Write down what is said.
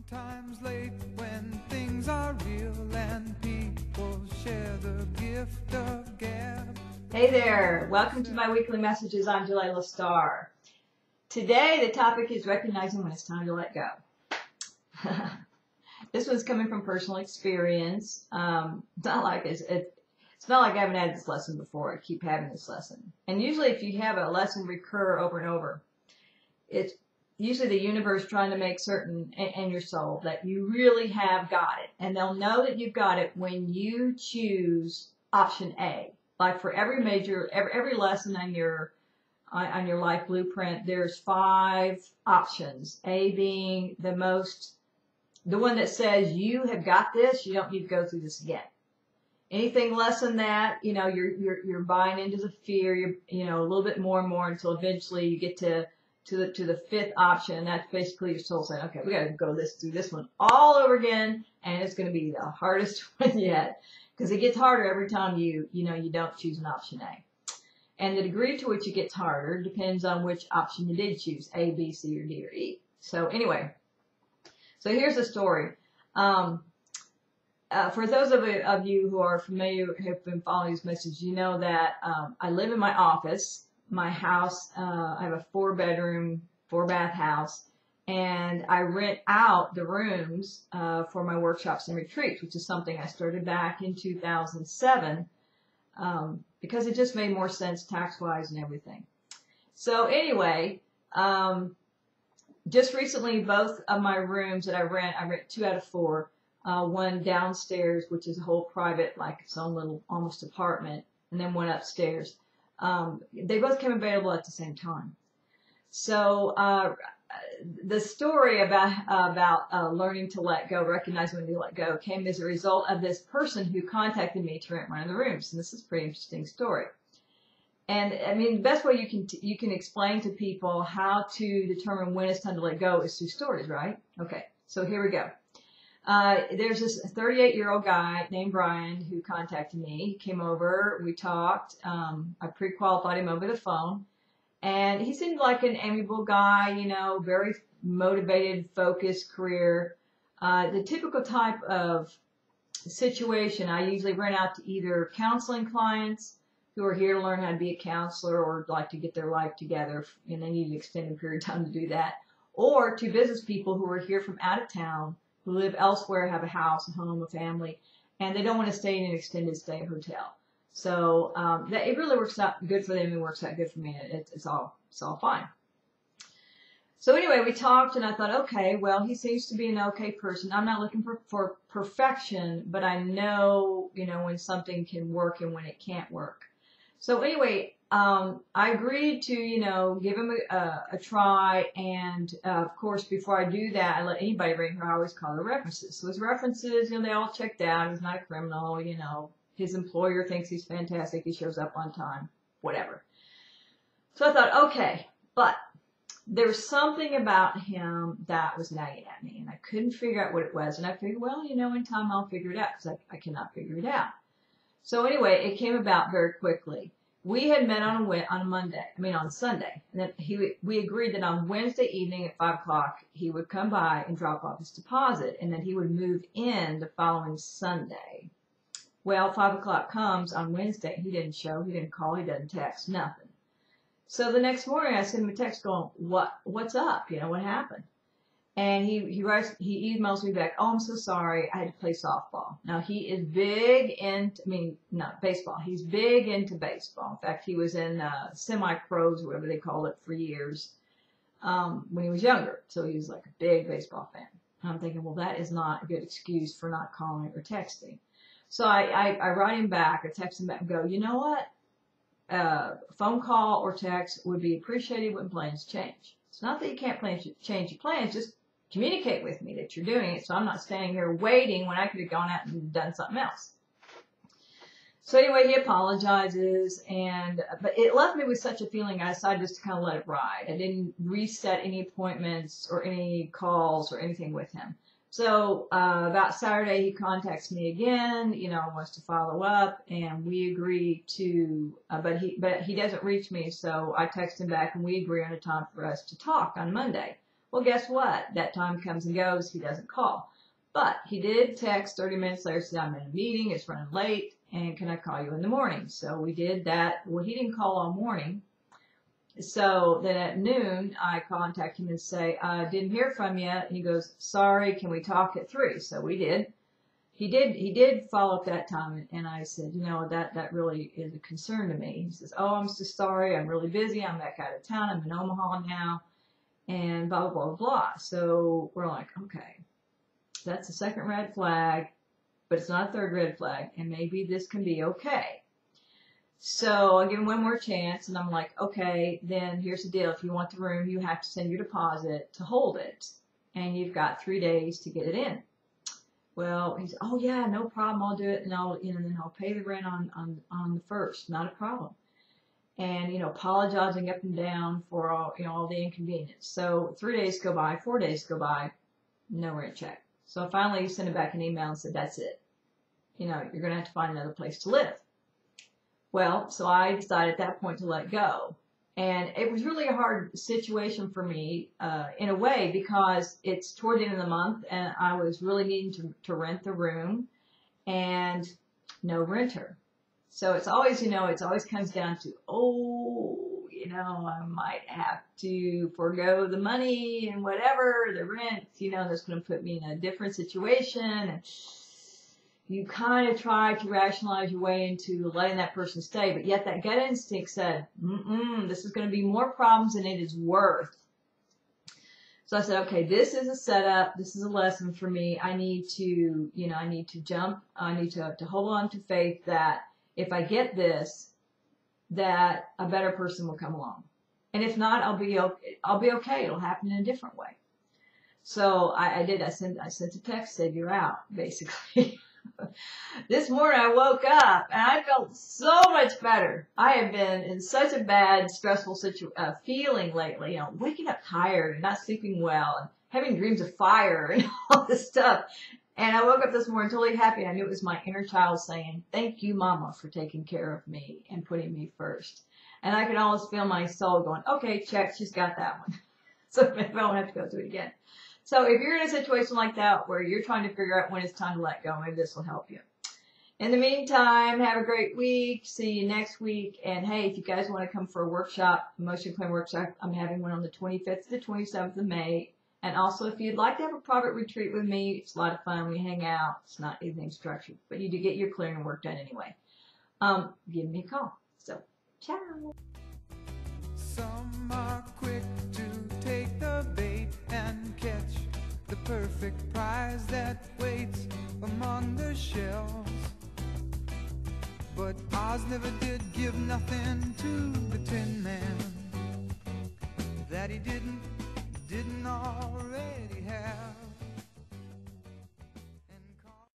Sometimes late when things are real and people share the gift of gab. Hey there, welcome to my weekly messages. I'm Jelaila Star. Today the topic is recognizing when it's time to let go. This one's coming from personal experience. It's not like I haven't had this lesson before. I keep having this lesson. And usually if you have a lesson recur over and over, it's usually the universe trying to make certain in your soul that you really have got it. And they'll know that you've got it when you choose option A. Like for every lesson on your life blueprint, there's 5 options. A being the one that says you have got this, you don't need to go through this again. Anything less than that, you're buying into the fear, a little bit more and more until eventually you get to the 5th option, and that's basically your soul saying, okay, we got to go through this one all over again, and it's going to be the hardest one yet, because it gets harder every time you don't choose an option A. And the degree to which it gets harder depends on which option you did choose, A, B, C, or D, or E. So anyway, so here's the story. For those of you who are familiar, have been following these messages, you know that I live in my office. My house, I have a 4-bedroom, 4-bath house, and I rent out the rooms for my workshops and retreats, which is something I started back in 2007 because it just made more sense tax-wise and everything. So anyway, just recently, both of my rooms that I rent 2 out of 4, one downstairs, which is a whole private, like its own little almost apartment, and then one upstairs. They both came available at the same time. So the story about learning to let go, recognizing when to let go, came as a result of this person who contacted me to rent one of the rooms. And this is a pretty interesting story. And I mean, the best way you can explain to people how to determine when it's time to let go is through stories, right? Okay, so here we go. There's this 38-year-old guy named Brian who contacted me. He came over, we talked, I pre-qualified him over the phone, and he seemed like an amiable guy, very motivated, focused career. The typical type of situation I usually rent out to either counseling clients who are here to learn how to be a counselor or like to get their life together, and they need an extended period of time to do that, or to business people who are here from out of town, who live elsewhere, have a house, a home, a family, and they don't want to stay in an extended stay hotel. So it really works out good for them. It works out good for me. It's all fine. So anyway, we talked, and I thought, okay, well, he seems to be an okay person. I'm not looking for perfection, but I know, when something can work and when it can't work. So anyway, I agreed to, give him a try, and of course, before I do that, I let anybody rate her. I always call her references. So his references, they all checked out. He's not a criminal, his employer thinks he's fantastic. He shows up on time, whatever. So I thought, okay, but there was something about him that was nagging at me, and I couldn't figure out what it was. And I figured, well, in time I'll figure it out, because I cannot figure it out. So anyway, it came about very quickly. We had met on Sunday, and then we agreed that on Wednesday evening at 5 o'clock, he would come by and drop off his deposit, and then he would move in the following Sunday. Well, 5 o'clock comes on Wednesday, he didn't show, he didn't call, he doesn't text, nothing. So the next morning, I sent him a text going, what's up? What happened? And he emails me back, oh, I'm so sorry, I had to play softball. Now, he is big into, not baseball. He's big into baseball. In fact, he was in semi-pros, whatever they call it, for years when he was younger. So he was like a big baseball fan. And I'm thinking, well, that is not a good excuse for not calling or texting. So I write him back, I text him back and go, you know what? Phone call or text would be appreciated when plans change. It's not that you can't change your plans, just communicate with me that you're doing it, so I'm not standing here waiting when I could have gone out and done something else. So anyway, he apologizes, but it left me with such a feeling I decided just to kind of let it ride. I didn't reset any appointments or any calls or anything with him. So about Saturday, he contacts me again, wants to follow up, and we agree to, but he doesn't reach me, so I text him back, and we agree on a time for us to talk on Monday. Well, guess what? That time comes and goes. He doesn't call. But he did text 30 minutes later, said, I'm in a meeting, it's running late, and can I call you in the morning? So we did that. Well, he didn't call all morning. So then at noon, I contact him and say, I didn't hear from you. And he goes, sorry, can we talk at 3? So we did. He did follow up that time. And I said, that really is a concern to me. He says, oh, I'm so sorry. I'm really busy. I'm back out of town. I'm in Omaha now. And blah, blah, blah, blah. So we're like, okay. That's the second red flag, but it's not a third red flag, and maybe this can be okay. So I give him one more chance, and I'm like, okay, then here's the deal. If you want the room, you have to send your deposit to hold it, and you've got 3 days to get it in. Well, he said, oh yeah, no problem, I'll do it, and then I'll pay the rent on the first, not a problem. And apologizing up and down for all the inconvenience. So 3 days go by, 4 days go by, no rent check. So I finally sent him back an email and said, that's it. You're going to have to find another place to live. Well, so I decided at that point to let go. And it was really a hard situation for me in a way because it's toward the end of the month and I was really needing to rent the room and no renter. So it's always, it always comes down to, I might have to forego the money and whatever, the rent, that's going to put me in a different situation. And you kind of try to rationalize your way into letting that person stay, but yet that gut instinct said, this is going to be more problems than it is worth. So I said, okay, this is a setup. This is a lesson for me. I need to, jump. I need to hold on to faith that if I get this, that a better person will come along. And if not, I'll be okay. It'll happen in a different way. So I did. I sent a text, said, you're out, basically. This morning I woke up and I felt so much better. I have been in such a bad, stressful feeling lately, waking up tired and not sleeping well and having dreams of fire and all this stuff. And I woke up this morning totally happy. I knew it was my inner child saying, thank you, Mama, for taking care of me and putting me first. And I could almost feel my soul going, okay, check, she's got that one. So maybe I won't have to go through it again. So if you're in a situation like that where you're trying to figure out when it's time to let go, maybe this will help you. In the meantime, have a great week. See you next week. And hey, if you guys want to come for a workshop, emotion clearing workshop, I'm having one on the 25th to the 27th of May. And also, if you'd like to have a private retreat with me, it's a lot of fun. We hang out. It's not anything structured, but you do get your clearing work done anyway. Give me a call. So, ciao. Some are quick to take the bait and catch the perfect prize that waits among the shells. But Oz never did give nothing to the Tin Man that he didn't know.